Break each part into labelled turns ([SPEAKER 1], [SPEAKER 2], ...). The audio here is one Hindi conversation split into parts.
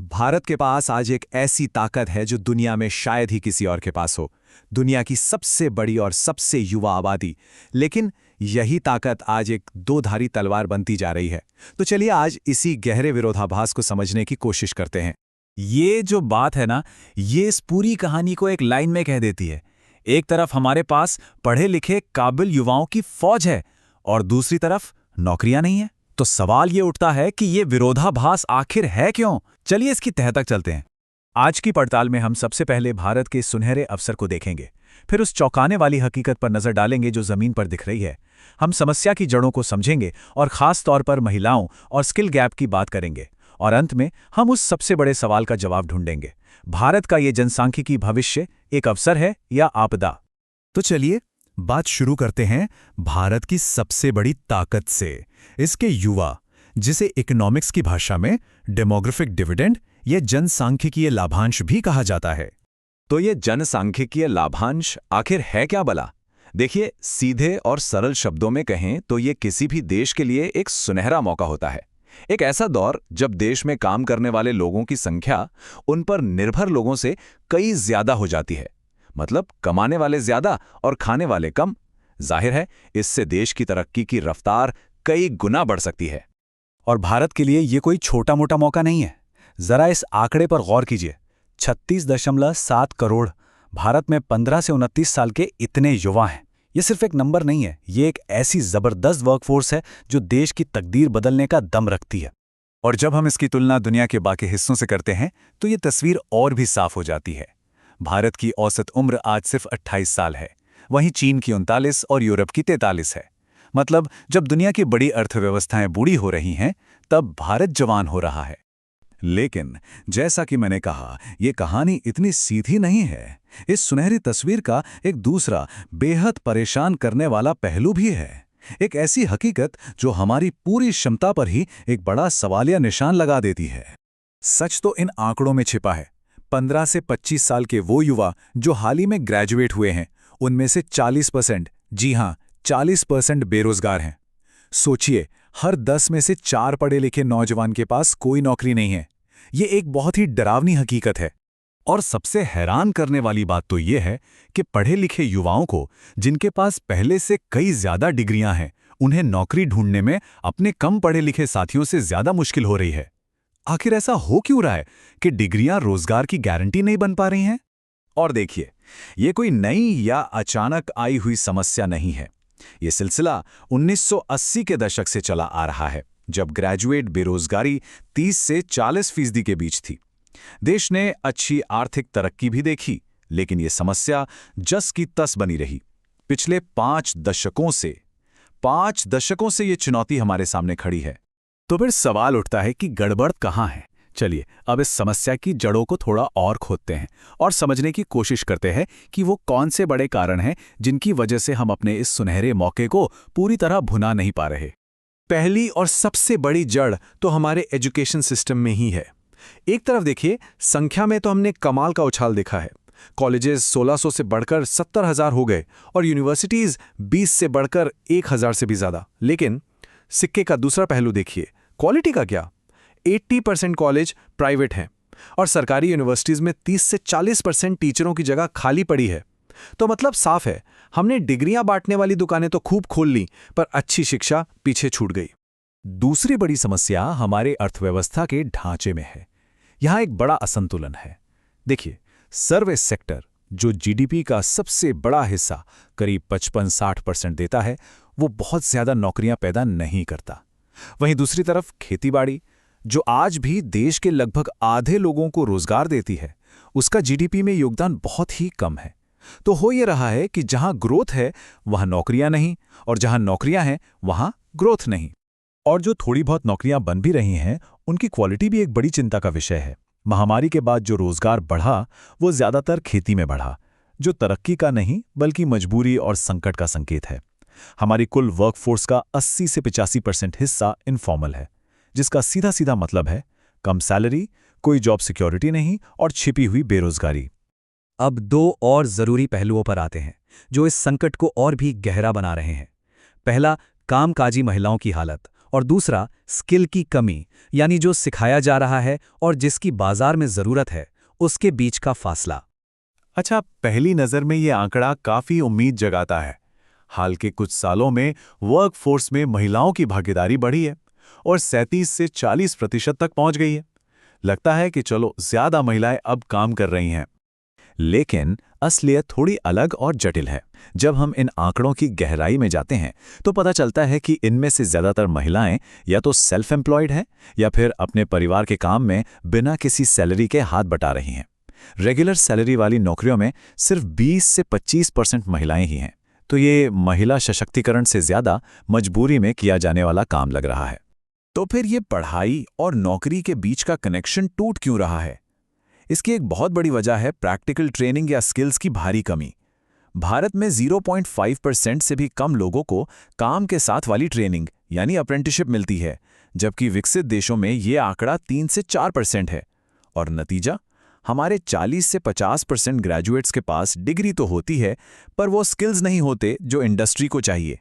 [SPEAKER 1] भारत के पास आज एक ऐसी ताकत है जो दुनिया में शायद ही किसी और के पास हो। दुनिया की सबसे बड़ी और सबसे युवा आबादी। लेकिन यही ताकत आज एक दो-धारी तलवार बनती जा रही है। तो चलिए आज इसी गहरे विरोधाभास को समझने की कोशिश करते हैं।
[SPEAKER 2] ये जो बात है ना, ये इस पूरी कहानी को एक लाइन में कह देती है। एक तरफ हमारे पास पढ़े लिखे काबिल युवाओं की फौज है और दूसरी तरफ नौकरियां नहीं है। तो सवाल ये उठता है कि ये विरोधाभास आखिर है क्यों? चलिए इसकी तह तक चलते हैं। आज की पड़ताल में हम सबसे पहले भारत के सुनहरे अवसर को देखेंगे, फिर उस चौंकाने वाली हकीकत पर नजर डालेंगे जो जमीन पर दिख रही है। हम समस्या की जड़ों को समझेंगे और खास तौर पर महिलाओं और स्किल गैप की बात करेंगे। और अंत में हम उस सबसे बड़े सवाल का जवाब ढूंढेंगे, भारत का ये जनसांख्यिकी भविष्य एक अवसर है या आपदा?
[SPEAKER 1] तो चलिए बात शुरू करते हैं भारत की सबसे बड़ी ताकत से, इसके युवा, जिसे इकोनॉमिक्स की भाषा में डेमोग्राफिक डिविडेंड या जनसांख्यिकीय लाभांश भी कहा जाता है।
[SPEAKER 3] तो ये जनसांख्यिकीय लाभांश आखिर है क्या भला? देखिए, सीधे और सरल शब्दों में कहें तो ये किसी भी देश के लिए एक सुनहरा मौका होता है। एक ऐसा दौर जब देश में काम करने वाले लोगों की संख्या उन पर निर्भर लोगों से कई ज्यादा हो जाती है। मतलब कमाने वाले ज्यादा और खाने वाले कम। जाहिर है, इससे देश की तरक्की की रफ्तार कई गुना बढ़ सकती है।
[SPEAKER 2] और भारत के लिए ये कोई छोटा मोटा मौका नहीं है। जरा इस आंकड़े पर गौर कीजिए, 36.7 करोड़। भारत में 15 से 29 साल के इतने युवा हैं। ये सिर्फ एक नंबर नहीं है, ये एक ऐसी जबरदस्त वर्कफोर्स है जो देश की तकदीर बदलने का दम रखती है।
[SPEAKER 1] और जब हम इसकी तुलना दुनिया के बाकी हिस्सों से करते हैं तो ये तस्वीर और भी साफ हो जाती है। भारत की औसत उम्र आज सिर्फ 28 साल है, वहीं चीन की 39 और यूरोप की 43 है। मतलब जब दुनिया की बड़ी अर्थव्यवस्थाएं बूढ़ी हो रही हैं, तब भारत जवान हो रहा है। लेकिन जैसा कि मैंने कहा, ये कहानी इतनी सीधी नहीं है। इस सुनहरी तस्वीर का एक दूसरा बेहद परेशान करने वाला पहलू भी है। एक ऐसी हकीकत जो हमारी पूरी क्षमता पर ही एक बड़ा सवालिया निशान लगा देती है। सच तो इन आंकड़ों में छिपा है। 15 से 25 साल के वो युवा जो हाल ही में ग्रेजुएट हुए हैं, उनमें से 40%, जी हां 40% बेरोजगार हैं। सोचिए, हर 10 में से 4 पढ़े लिखे नौजवान के पास कोई नौकरी नहीं है। ये एक बहुत ही डरावनी हकीकत है। और सबसे हैरान करने वाली बात तो ये है कि पढ़े लिखे युवाओं को, जिनके पास पहले से कई ज्यादा डिग्रियां हैं, उन्हें नौकरी ढूंढने में अपने कम पढ़े लिखे साथियों से ज्यादा मुश्किल हो रही है। आखिर ऐसा हो क्यों रहा है कि डिग्रियां रोजगार की गारंटी नहीं बन पा रही हैं? और देखिए, ये कोई नई या अचानक आई हुई समस्या नहीं है। ये सिलसिला 1980 के दशक से चला आ रहा है, जब ग्रेजुएट बेरोजगारी 30 से 40% के बीच थी। देश ने अच्छी आर्थिक तरक्की भी देखी, लेकिन ये समस्या जस की तस बनी रही। पिछले 5 दशकों से ये चुनौती हमारे सामने खड़ी है।
[SPEAKER 2] तो फिर सवाल उठता है कि गड़बड़ कहाँ है? चलिए अब इस समस्या की जड़ों को थोड़ा और खोदते हैं और समझने की कोशिश करते हैं कि वो कौन से बड़े कारण हैं जिनकी वजह से हम अपने इस सुनहरे मौके को पूरी तरह भुना नहीं पा रहे।
[SPEAKER 1] पहली और सबसे बड़ी जड़ तो हमारे एजुकेशन सिस्टम में ही है। एक तरफ देखिए, संख्या में तो हमने कमाल का उछाल देखा है। कॉलेजेस 1600 से बढ़कर 70,000 हो गए और यूनिवर्सिटीज 20 से बढ़कर 1000 से भी ज्यादा। लेकिन सिक्के का दूसरा पहलू देखिए, क्वालिटी का क्या? 80% कॉलेज प्राइवेट हैं और सरकारी यूनिवर्सिटीज में 30 से 40% टीचरों की जगह खाली पड़ी है। तो मतलब साफ है, हमने डिग्रियां बांटने वाली दुकानें तो खूब खोल ली, पर अच्छी शिक्षा पीछे छूट गई। दूसरी बड़ी समस्या हमारे अर्थव्यवस्था के ढांचे में है। यहां एक बड़ा असंतुलन है। देखिए, सर्विस सेक्टर, जो जीडीपी का सबसे बड़ा हिस्सा करीब 55-60% देता है, वो बहुत ज्यादा नौकरियां पैदा नहीं करता। वहीं दूसरी तरफ खेतीबाड़ी, जो आज भी देश के लगभग आधे लोगों को रोजगार देती है, उसका जीडीपी में योगदान बहुत ही कम है। तो हो ये रहा है कि जहां ग्रोथ है वहां नौकरियां नहीं, और जहां नौकरियां हैं वहां ग्रोथ नहीं। और जो थोड़ी बहुत नौकरियां बन भी रही हैं, उनकी क्वालिटी भी एक बड़ी चिंता का विषय है। महामारी के बाद जो रोजगार बढ़ा, वो ज्यादातर खेती में बढ़ा, जो तरक्की का नहीं बल्कि मजबूरी और संकट का संकेत है। हमारी कुल वर्कफोर्स का 80 से 85% हिस्सा इनफॉर्मल है, जिसका सीधा सीधा मतलब है कम सैलरी, कोई जॉब सिक्योरिटी नहीं और छिपी हुई बेरोजगारी।
[SPEAKER 4] अब 2 और जरूरी पहलुओं पर आते हैं जो इस संकट को और भी गहरा बना रहे हैं। पहला, कामकाजी महिलाओं की हालत, और दूसरा स्किल की कमी, यानी जो सिखाया जा रहा है और जिसकी बाजार में ज़रूरत है, उसके बीच का फासला।
[SPEAKER 1] अच्छा, पहली नज़र में ये आंकड़ा काफ़ी उम्मीद जगाता है। हाल के कुछ सालों में वर्कफोर्स में महिलाओं की भागीदारी बढ़ी है और 37 से 40% तक पहुंच गई है। लगता है कि चलो ज़्यादा महिलाएं अब काम कर रही हैं।
[SPEAKER 3] लेकिन असलियत थोड़ी अलग और जटिल है। जब हम इन आंकड़ों की गहराई में जाते हैं तो पता चलता है कि इनमें से ज़्यादातर महिलाएं या तो सेल्फ एम्प्लॉयड हैं या फिर अपने परिवार के काम में बिना किसी सैलरी के हाथ बटा रही हैं। रेगुलर सैलरी वाली नौकरियों में सिर्फ 20 से 25% महिलाएं ही हैं। तो ये महिला सशक्तिकरण से ज़्यादा मजबूरी में किया जाने वाला काम लग रहा है।
[SPEAKER 2] तो फिर ये पढ़ाई और नौकरी के बीच का कनेक्शन टूट क्यों रहा है? इसकी एक बहुत बड़ी वजह है प्रैक्टिकल ट्रेनिंग या स्किल्स की भारी कमी। भारत में 0.5% से भी कम लोगों को काम के साथ वाली ट्रेनिंग यानी अप्रेंटिसशिप मिलती है, जबकि विकसित देशों में ये आंकड़ा 3 से 4% है। और नतीजा, हमारे 40 से 50% ग्रेजुएट्स के पास डिग्री तो होती है, पर वो स्किल्स नहीं होते जो इंडस्ट्री को चाहिए।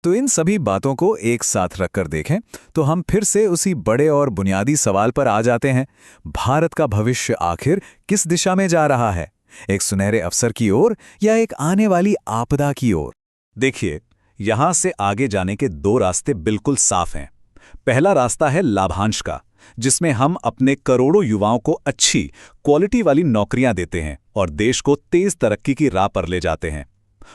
[SPEAKER 1] तो इन सभी बातों को एक साथ रखकर देखें तो हम फिर से उसी बड़े और बुनियादी सवाल पर आ जाते हैं। भारत का भविष्य आखिर किस दिशा में जा रहा है? एक सुनहरे अवसर की ओर या एक आने वाली आपदा की ओर? देखिए, यहां से आगे जाने के दो रास्ते बिल्कुल साफ हैं। पहला रास्ता है लाभांश का, जिसमें हम अपने करोड़ों युवाओं को अच्छी क्वालिटी वाली नौकरियां देते हैं और देश को तेज तरक्की की राह पर ले जाते हैं।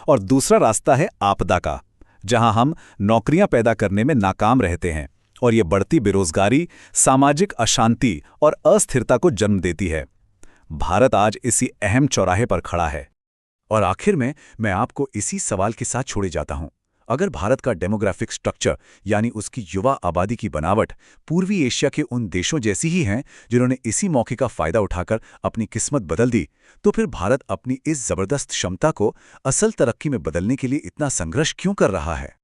[SPEAKER 1] और दूसरा रास्ता है आपदा का, जहां हम नौकरियां पैदा करने में नाकाम रहते हैं और ये बढ़ती बेरोजगारी, सामाजिक अशांति और अस्थिरता को जन्म देती है। भारत आज इसी अहम चौराहे पर खड़ा है। और आखिर में मैं आपको इसी सवाल के साथ छोड़े जाता हूं। अगर भारत का डेमोग्राफिक स्ट्रक्चर यानी उसकी युवा आबादी की बनावट पूर्वी एशिया के उन देशों जैसी ही हैं जिन्होंने इसी मौके का फायदा उठाकर अपनी किस्मत बदल दी, तो फिर भारत अपनी इस जबरदस्त क्षमता को असल तरक्की में बदलने के लिए इतना संघर्ष क्यों कर रहा है?